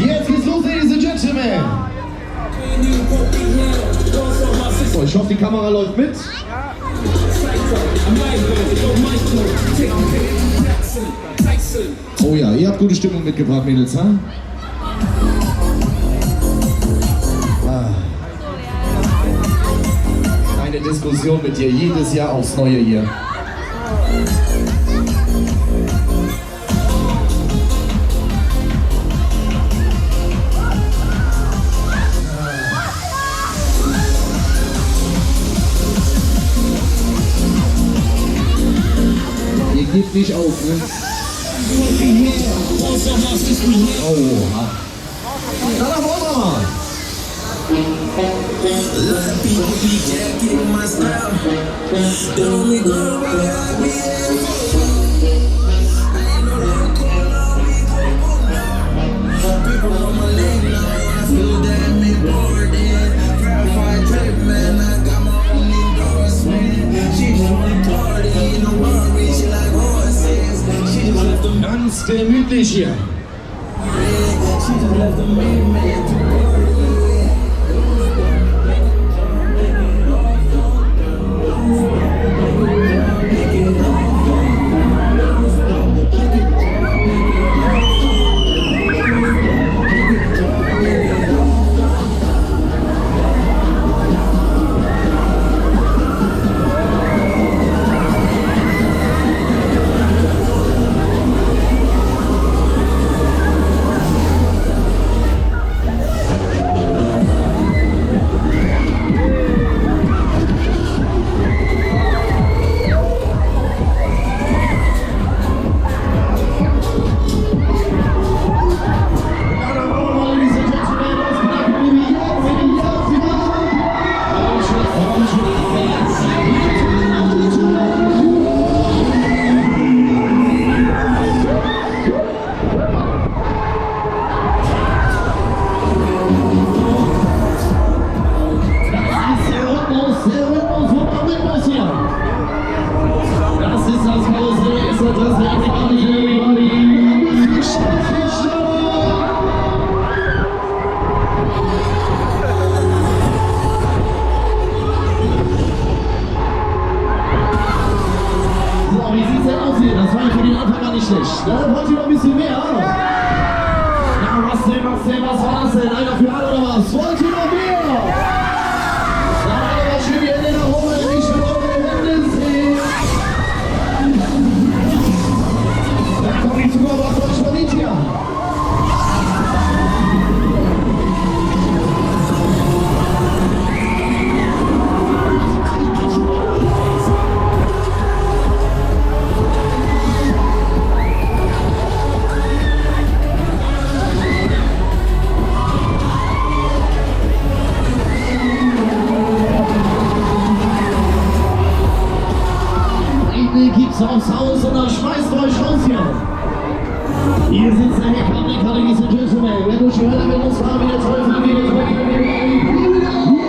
Jetzt geht's los, Ladies and Gentlemen. So, ich hoffe, die Kamera läuft mit. Oh ja, ihr habt gute Stimmung mitgebracht, Mädels, ha? Eine Diskussion mit dir, jedes Jahr aufs Neue hier. Ihr gebt nicht auf, ne? Oh, na, da wollen wir mal. Ganz gemütlich hier. Was war das denn? Einer für alle oder was? Wollt ihr noch mehr? Dann aber schön die Hände nach oben, ich will eure Hände sehen. Dann kommt die Zuhörer auf Deutsch von India. Gibt's aufs Haus und dann schmeißt euch raus hier. Hier sitzt der Herr Kamlik, Ladies and Gentlemen. Wenn du schon höher mit uns fahren, wie der Teufel, wie der Teufel, wie der Teufel.